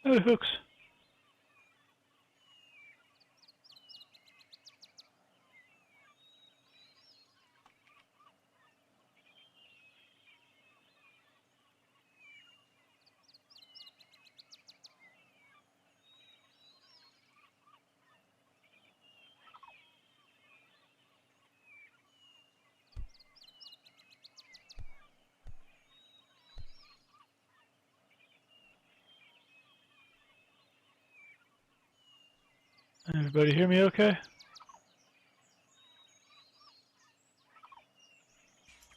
Hey, folks. Everybody hear me okay?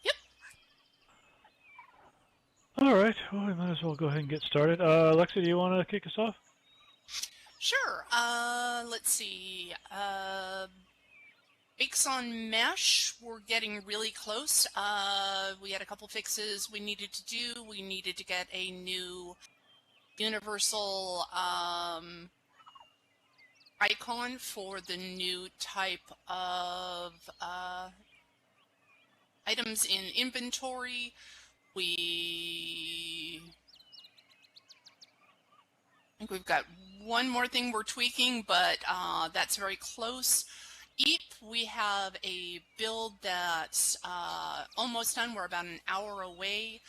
Yep. All right. Well, we might as well go ahead and get started. Alexa, do you want to kick us off? Sure. Let's see. Bakes on Mesh, we're getting really close. We had a couple fixes we needed to do. We needed to get a new universal icon for the new type of items in inventory. I think we've got one more thing we're tweaking, but that's very close. EAP, we have a build that's almost done. We're about an hour away.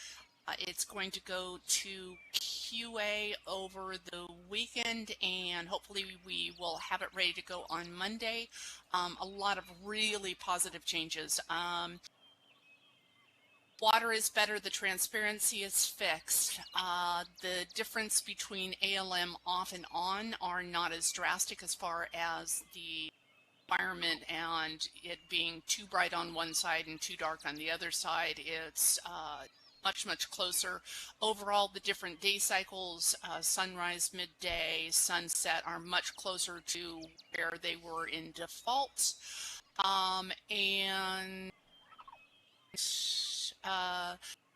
It's going to go to QA over the weekend, and hopefully we will have it ready to go on Monday. A lot of really positive changes. Water is better, the transparency is fixed. The difference between ALM off and on are not as drastic as far as the environment and it being too bright on one side and too dark on the other side. It's much closer. Overall, the different day cycles, sunrise, midday, sunset, are much closer to where they were in default. And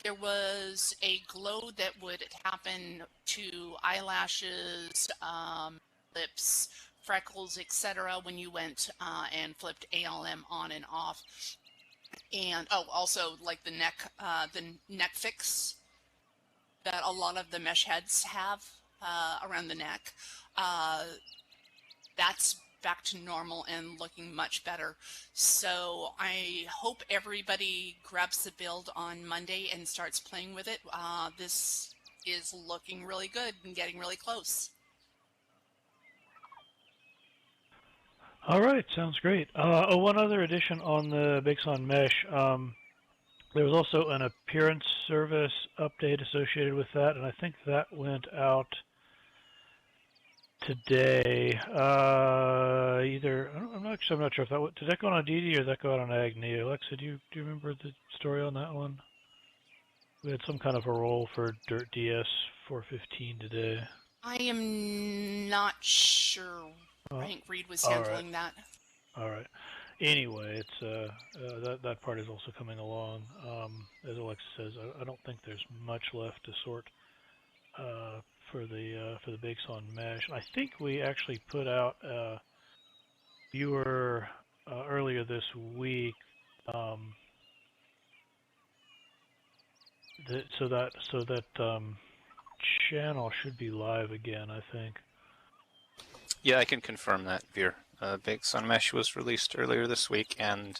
there was a glow that would happen to eyelashes, lips, freckles, etc. when you went and flipped ALM on and off. And also like the neck fix that a lot of the mesh heads have around the neck. That's back to normal and looking much better. So I hope everybody grabs the build on Monday and starts playing with it. This is looking really good and getting really close. All right, sounds great. One other addition on the Bakes on Mesh. There was also an appearance service update associated with that, and I think that went out today. I'm not sure if that did that go on DD or did that go out on Agni. Alexa, do you remember the story on that one? We had some kind of a role for Dirt DS 415 today. I am not sure. Frank Reed was handling that. All right. Anyway, it's that part is also coming along. As Alexa says, I don't think there's much left to sort for the Bakes on Mesh. I think we actually put out a viewer earlier this week. So that channel should be live again, I think. Yeah, I can confirm that, Vir. Bakes on Mesh was released earlier this week, and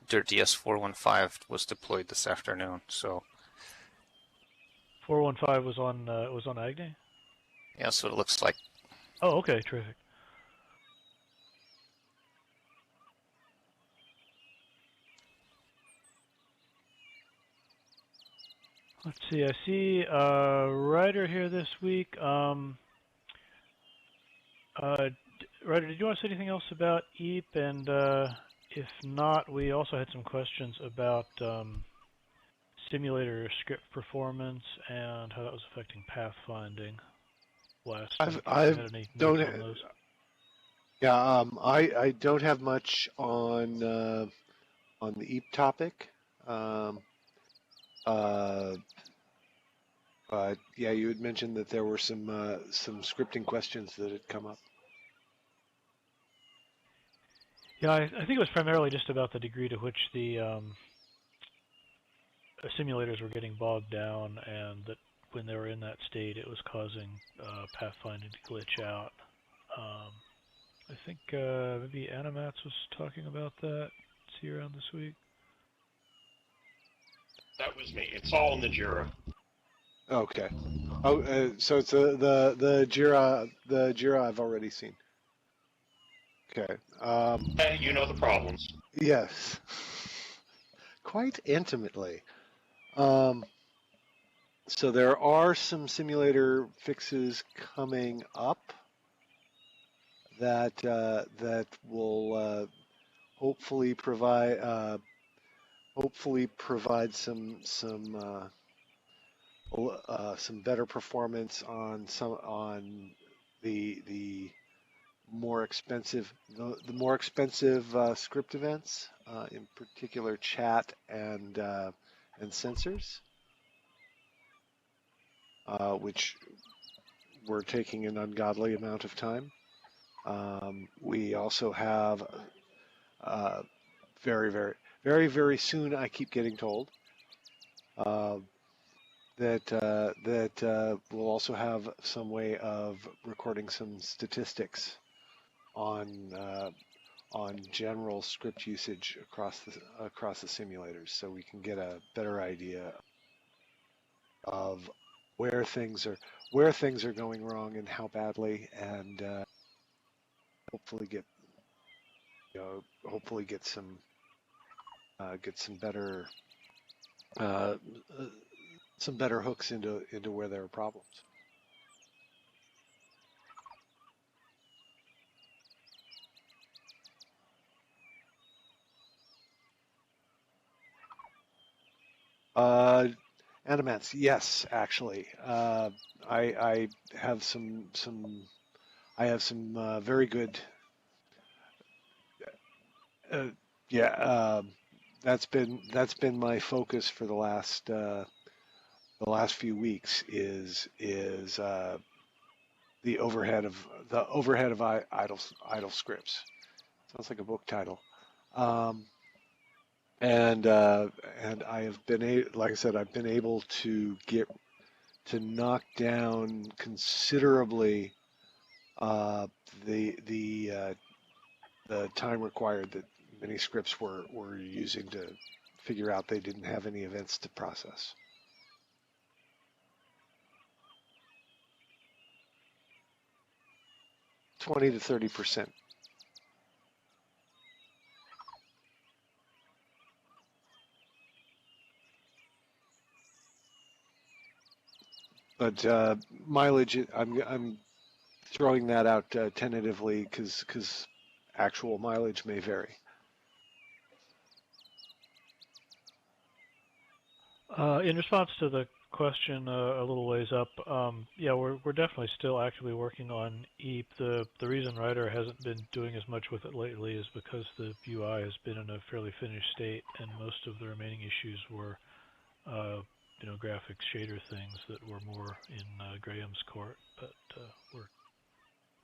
Dirt DS 415 was deployed this afternoon. So 415 was on Agni? Yeah, so it looks like. Oh, okay, terrific. Let's see. I see a writer here this week. Ryder, did you want to say anything else about EAP? And if not, we also had some questions about simulator script performance and how that was affecting pathfinding last week. I don't have much on the EAP topic. But yeah, you had mentioned that there were some scripting questions that had come up. Yeah, I think it was primarily just about the degree to which the simulators were getting bogged down, and that when they were in that state, it was causing pathfinding to glitch out. I think maybe Animats was talking about that. Is he around this week? That was me. It's all in the Jira. Okay. Oh, so it's the Jira I've already seen. Okay. Hey, you know the problems. Yes. Quite intimately. So there are some simulator fixes coming up that that will hopefully provide some better performance on the more expensive script events, in particular chat and sensors, which were taking an ungodly amount of time. We also have very soon, I keep getting told, that we'll also have some way of recording some statistics on general script usage across the simulators, so we can get a better idea of where things are going wrong and how badly, and hopefully get some better hooks into where there are problems. Animats, yes, actually. I have some very good. Yeah, that's been my focus for the last few weeks is the overhead of idle scripts. Sounds like a book title. And I have been like I said, I've been able to knock down considerably the time required that many scripts were using to figure out they didn't have any events to process. $20 to 30%. But mileage, I'm throwing that out tentatively because actual mileage may vary. In response to the question a little ways up, yeah, we're definitely still actively working on EAP. The reason Ryder hasn't been doing as much with it lately is because the UI has been in a fairly finished state, and most of the remaining issues were graphics shader things that were more in Graham's court. But we're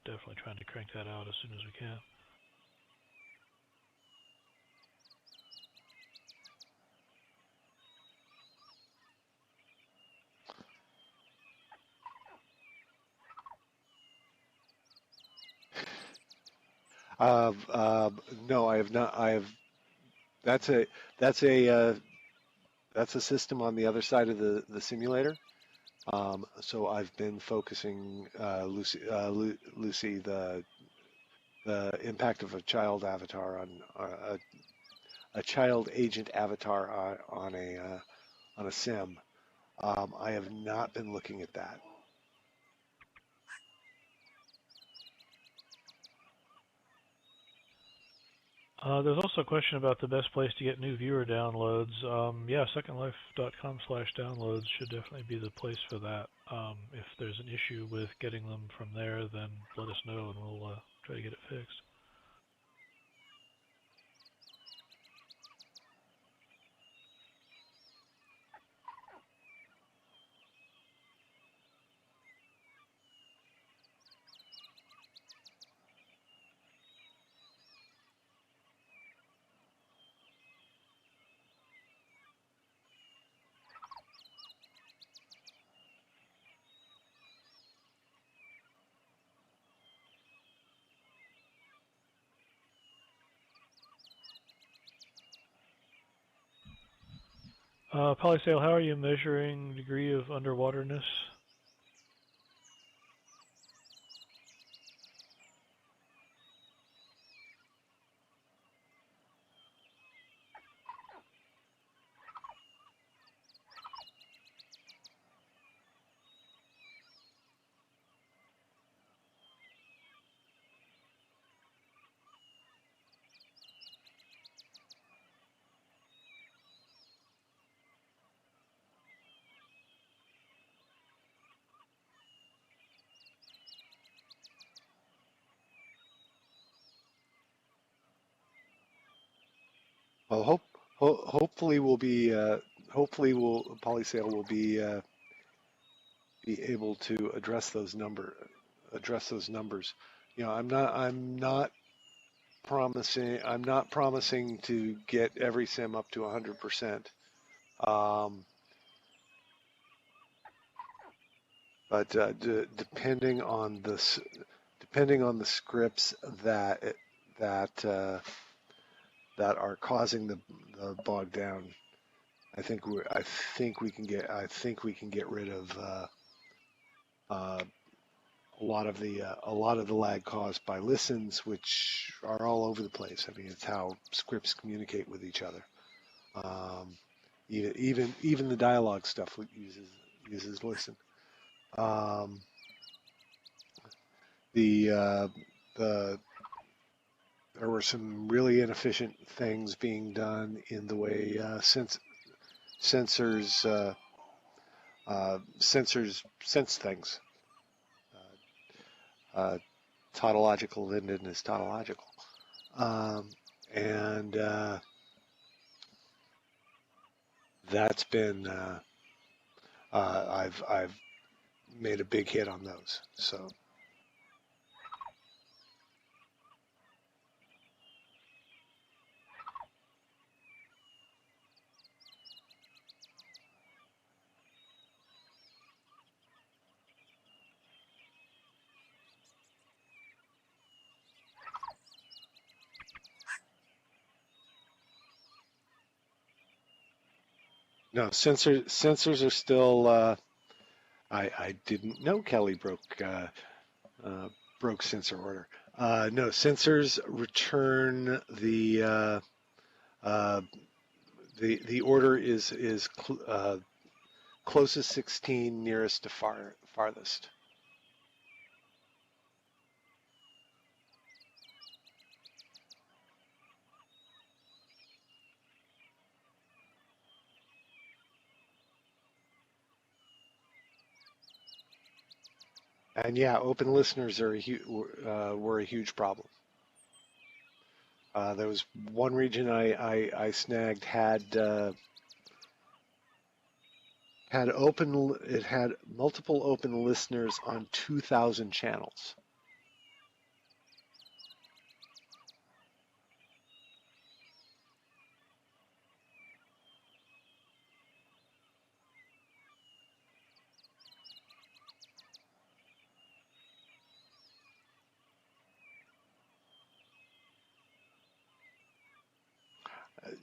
definitely trying to crank that out as soon as we can. No, I have not. I have. That's a system on the other side of the simulator. So I've been focusing, Lucy, the impact of a child avatar on a child agent avatar on a sim. I have not been looking at that. There's also a question about the best place to get new viewer downloads. Yeah, secondlife.com/downloads should definitely be the place for that. If there's an issue with getting them from there, then let us know and we'll try to get it fixed. Polysale, how are you measuring degree of underwaterness? Well, hopefully Polysale will be able to address those numbers. You know, I'm not promising to get every sim up to 100%. But depending on the scripts that are causing the bog down, I think we can get rid of a lot of the lag caused by listens, which are all over the place. I mean, it's how scripts communicate with each other. Even the dialogue stuff uses listen. The there were some really inefficient things being done in the way sensors sense things. Tautological Linden is tautological, and that's been I've made a big hit on those. So no, sensors are still. I didn't know Kelly broke sensor order. No, sensors return the order is closest 16, nearest to farthest. And yeah, open listeners are were a huge problem. There was one region I snagged had it had multiple open listeners on 2,000 channels.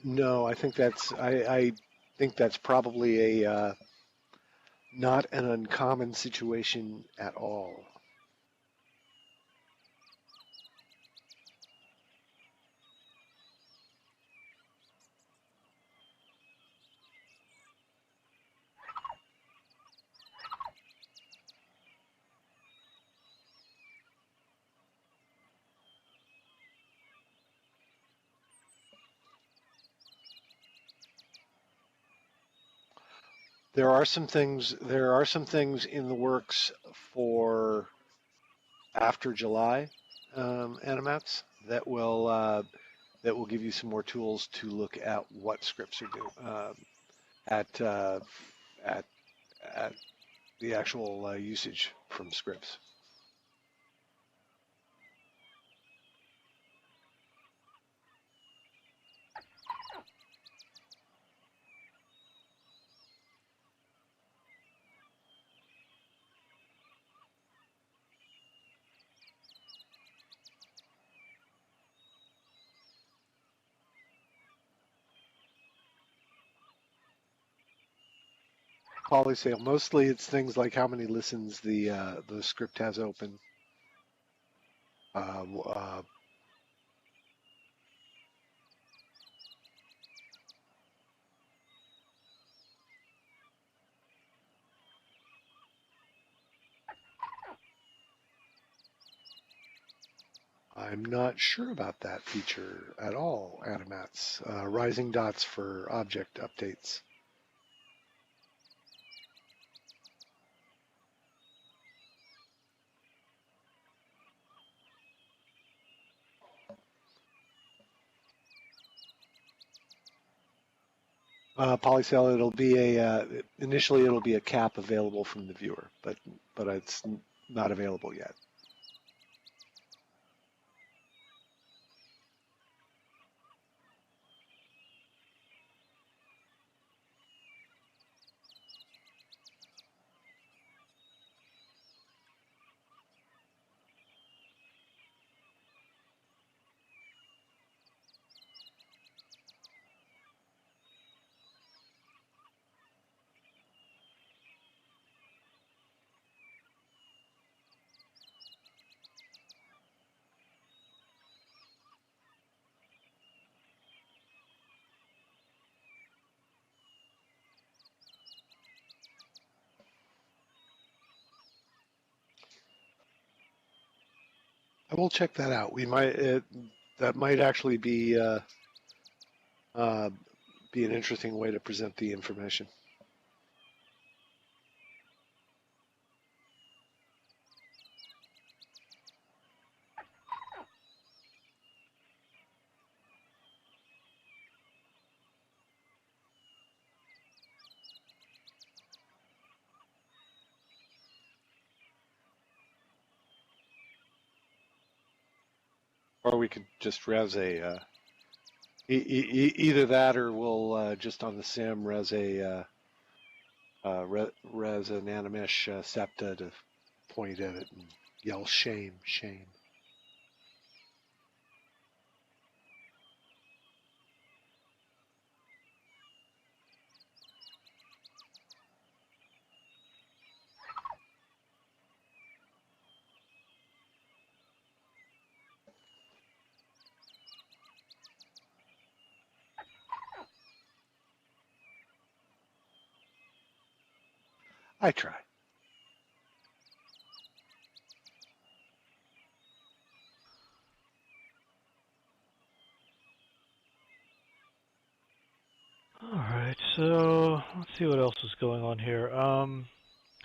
No, I think that's probably a not an uncommon situation at all. There are some things in the works for after July animats that will give you some more tools to look at what scripts are doing at at at the actual usage from scripts. polysale. Mostly it's things like how many listens the script has open. I'm not sure about that feature at all, Adamats. Rising dots for object updates. Polycell, it'll be initially it'll be a cap available from the viewer, but it's not available yet. I will check that out. We might that might actually be an interesting way to present the information. Or we could just res a either that, or we'll just on the sim res a res an Animesh septa to point at it and yell shame, shame. I try. Alright, so let's see what else is going on here.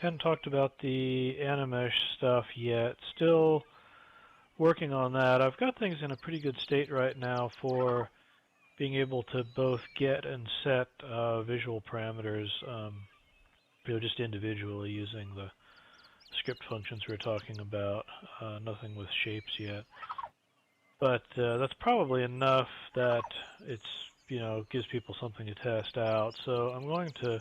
Hadn't talked about the Animesh stuff yet. Still working on that. I've got things in a pretty good state right now for being able to both get and set visual parameters, just individually using the script functions we're talking about. Nothing with shapes yet. But that's probably enough that it's, gives people something to test out. So I'm going to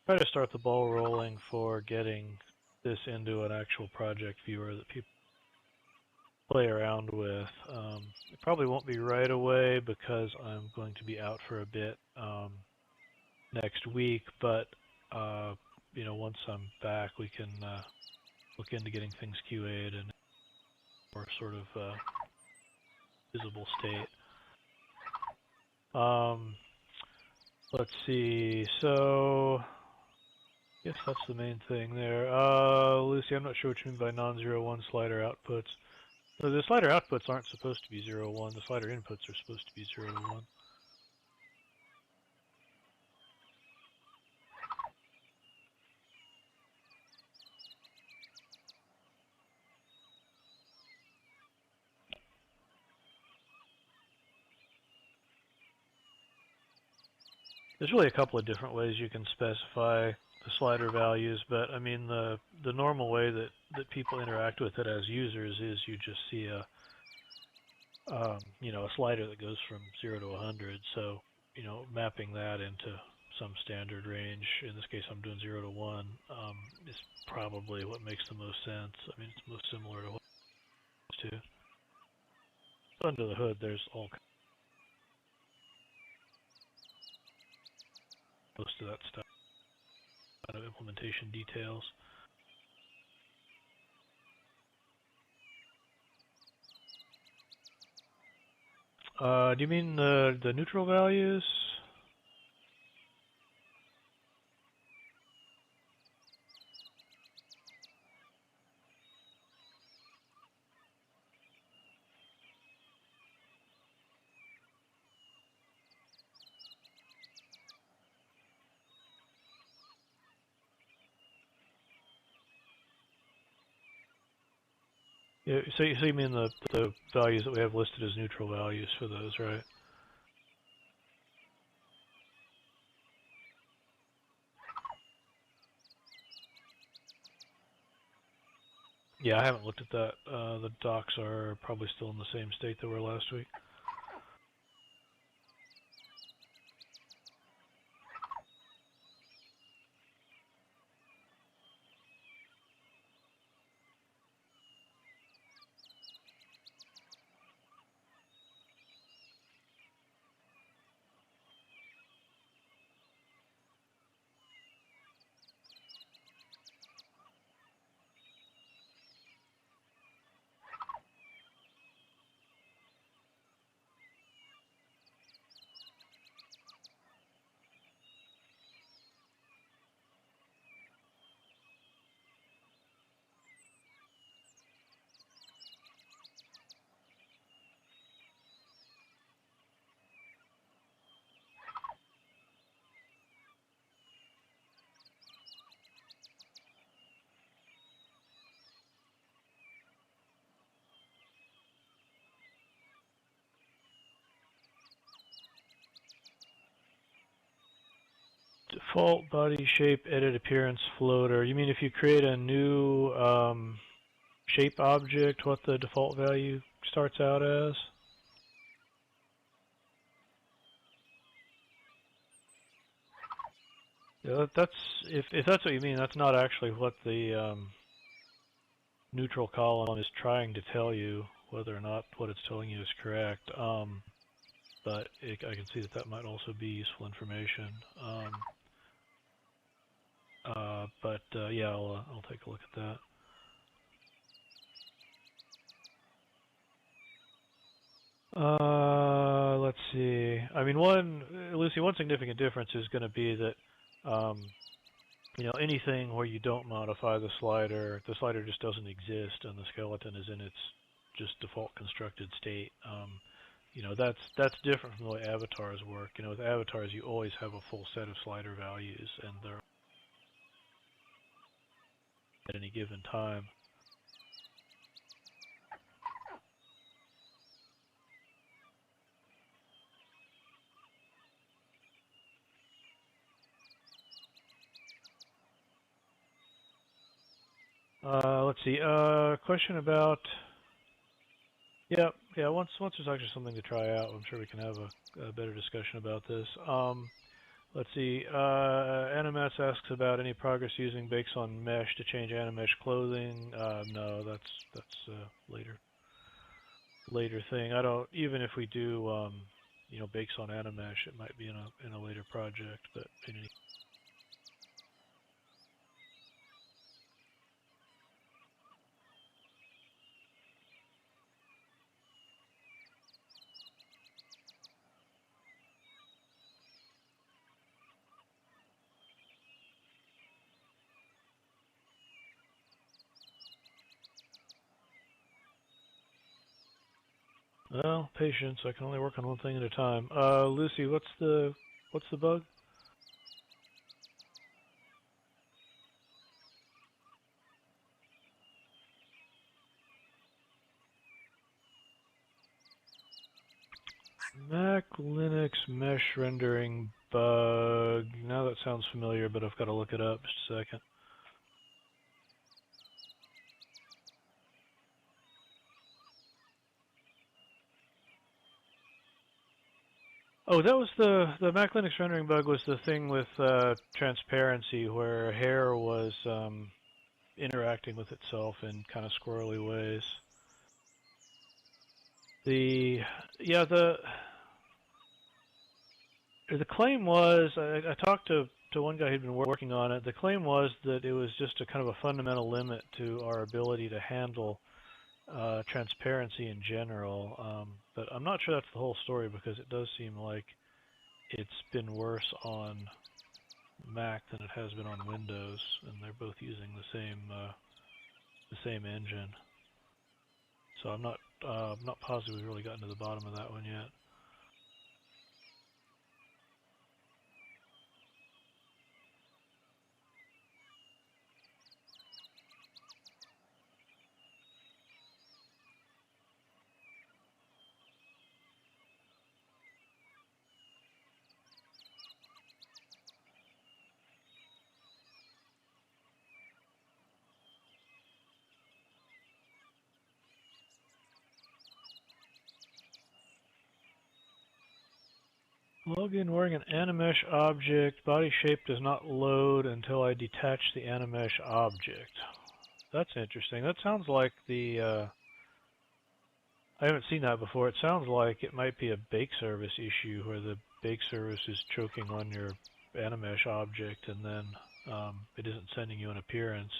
try to start the ball rolling for getting this into an actual project viewer that people play around with. It probably won't be right away because I'm going to be out for a bit next week, but once I'm back, we can look into getting things QA'd and more sort of visible state. Let's see. So, yes, that's the main thing there. Lucy, I'm not sure what you mean by non-zero one slider outputs. So the slider outputs aren't supposed to be 0, 1. The slider inputs are supposed to be 0, 1. There's really a couple of different ways you can specify the slider values, but I mean the normal way that people interact with it as users is you just see a a slider that goes from 0 to 100. So mapping that into some standard range. In this case, I'm doing 0 to 1. Is probably what makes the most sense. I mean, it's most similar to what it's to. Under the hood, there's all most of that stuff kind of implementation details. Do you mean the neutral values? Yeah, so you mean the values that we have listed as neutral values for those, right? Yeah, I haven't looked at that. The docs are probably still in the same state they were last week. Default body shape, edit appearance floater. You mean if you create a new shape object, what the default value starts out as? Yeah, that's if that's what you mean. That's not actually what the neutral column is trying to tell you. Whether or not what it's telling you is correct, but I can see that that might also be useful information. Yeah, I'll take a look at that. Let's see. I mean, Lucy, one significant difference is going to be that, you know, anything where you don't modify the slider just doesn't exist, and the skeleton is in its just default constructed state. You know, that's different from the way avatars work. You know, with avatars, you always have a full set of slider values, and they're at any given time. Let's see. Question about. Yeah. Once there's actually something to try out, I'm sure we can have a better discussion about this. Let's see. NMS asks about any progress using bakes on mesh to change animesh clothing. No, that's a later thing. I don't. Even if we do, you know, bakes on animesh, it might be in a later project, but in any. Well, patience. I can only work on one thing at a time. Lucy, what's the bug? Mac Linux mesh rendering bug. Now that sounds familiar, but I've got to look it up. Just a second. Oh, that was the Mac Linux rendering bug was the thing with transparency where hair was interacting with itself in kind of squirrely ways. The claim was I talked to to one guy who'd been working on it. The claim was that it was just a kind of a fundamental limit to our ability to handle transparency in general. But I'm not sure that's the whole story, because it does seem like it's been worse on Mac than it has been on Windows, and they're both using the same engine. So I'm not positive we've really gotten to the bottom of that one yet. Login wearing an Animesh object. Body shape does not load until I detach the Animesh object. That's interesting. That sounds like the... I haven't seen that before. It sounds like it might be a bake service issue where the bake service is choking on your Animesh object, and then it isn't sending you an appearance.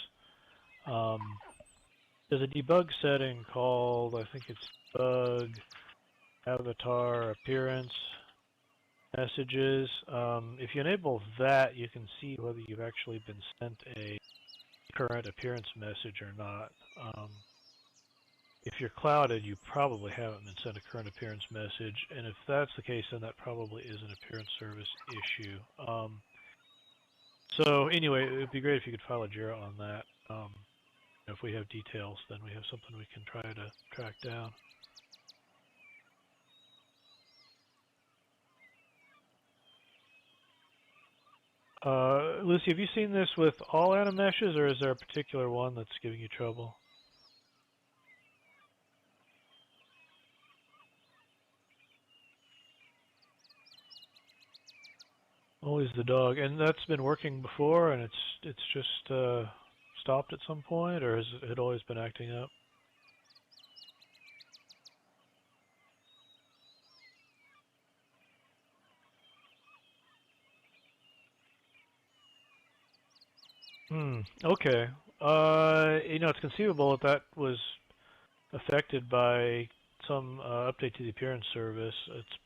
There's a debug setting called, I think it's debug avatar appearance messages. If you enable that, you can see whether you've actually been sent a current appearance message or not. If you're clouded, you probably haven't been sent a current appearance message, and if that's the case, then that probably is an appearance service issue. So anyway, it would be great if you could file a JIRA on that. If we have details, then we have something we can try to track down. Lucy, have you seen this with all Animeshes, or is there a particular one that's giving you trouble? Always the dog, and that's been working before, and it's just stopped at some point, or has it always been acting up? Okay. It's conceivable that that was affected by some update to the appearance service. It's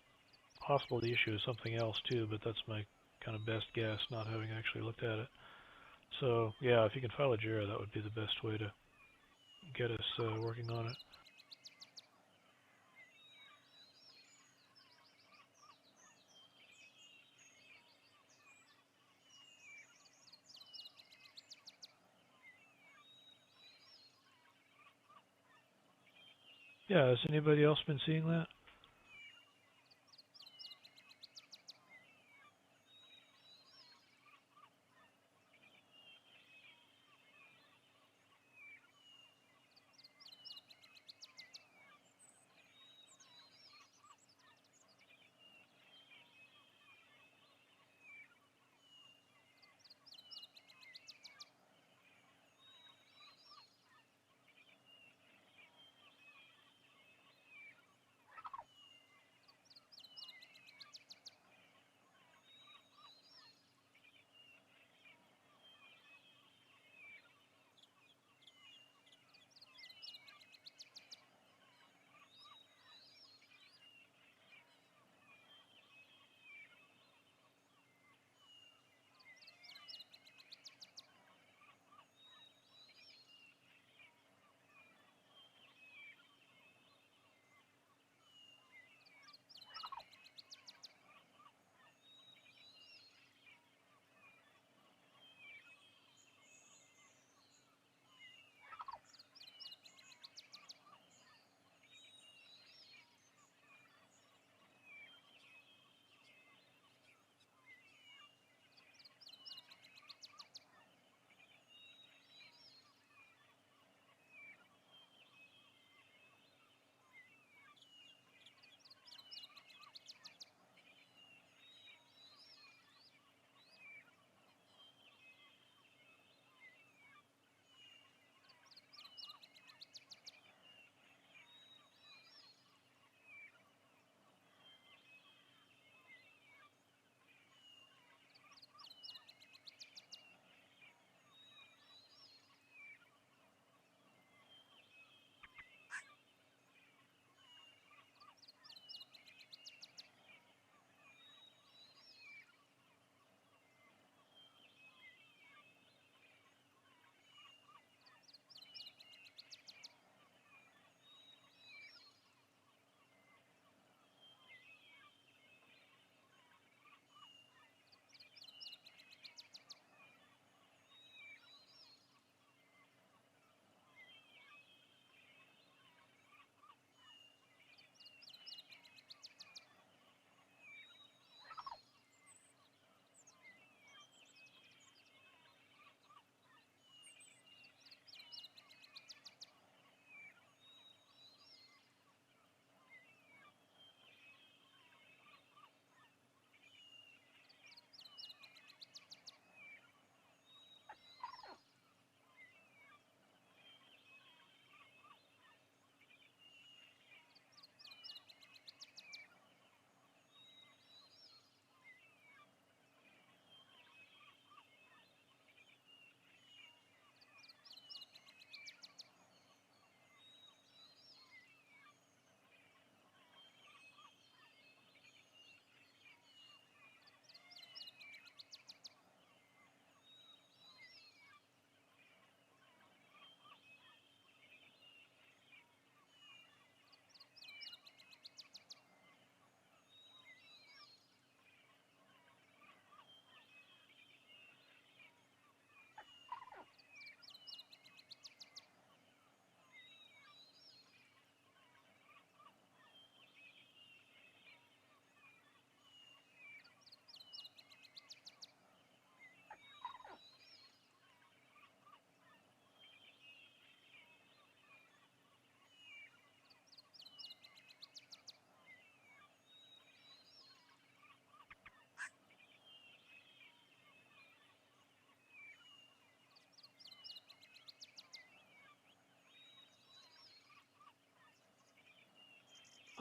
possible the issue is something else too, but that's my kind of best guess, not having actually looked at it. So yeah, if you can file a JIRA, that would be the best way to get us working on it. Yeah, has anybody else been seeing that?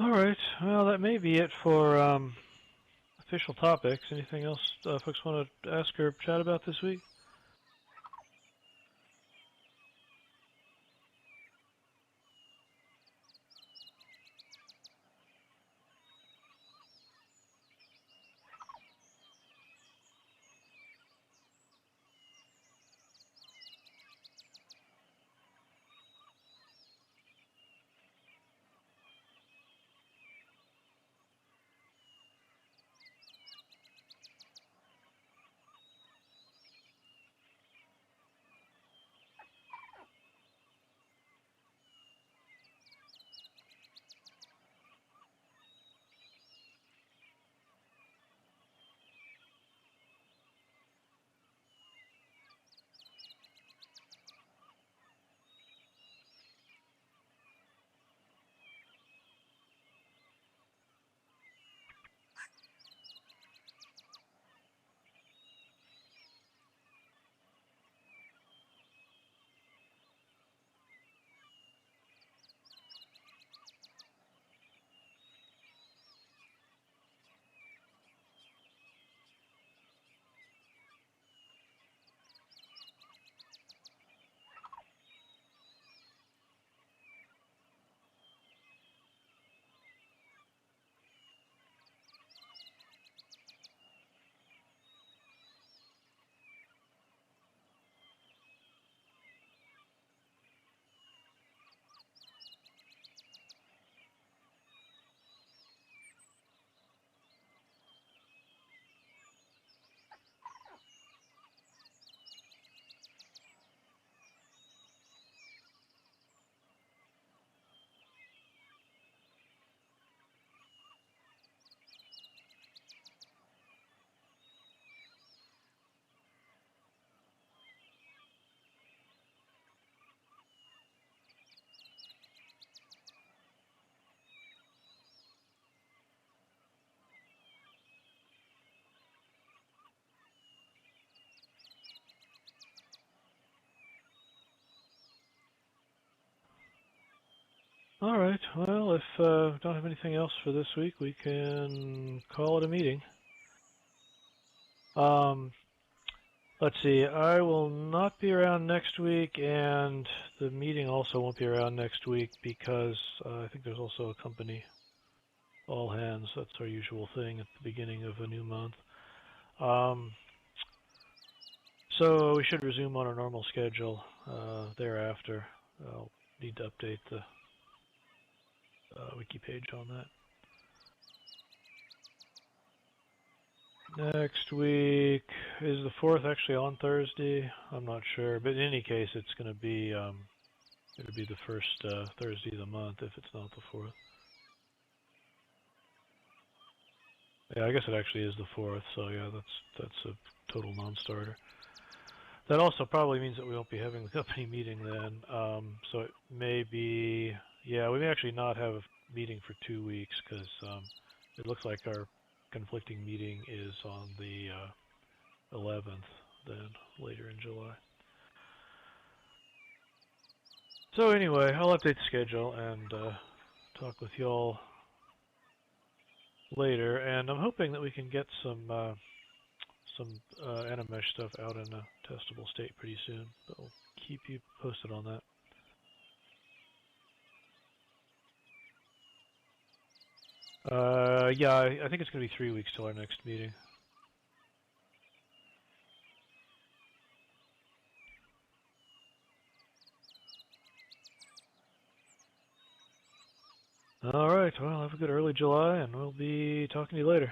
All right. Well, that may be it for official topics. Anything else folks want to ask or chat about this week? All right. Well, if we don't have anything else for this week, we can call it a meeting. Let's see. I will not be around next week, and the meeting also won't be around next week because I think there's also a company all hands. That's our usual thing at the beginning of a new month. So we should resume on our normal schedule thereafter. I'll need to update the wiki page on that. Next week, is the 4th actually on Thursday? I'm not sure, but in any case, it's going to be it'll be the first Thursday of the month if it's not the 4th. Yeah, I guess it actually is the 4th, so yeah, that's a total non-starter. That also probably means that we won't be having the company meeting then. So it may be, yeah, we may actually not have a meeting for 2 weeks because it looks like our conflicting meeting is on the 11th, then later in July. So anyway, I'll update the schedule and talk with y'all later. And I'm hoping that we can get some Animesh stuff out in a testable state pretty soon. But I'll keep you posted on that. Yeah, I think it's going to be 3 weeks till our next meeting. All right, well, have a good early July, and we'll be talking to you later.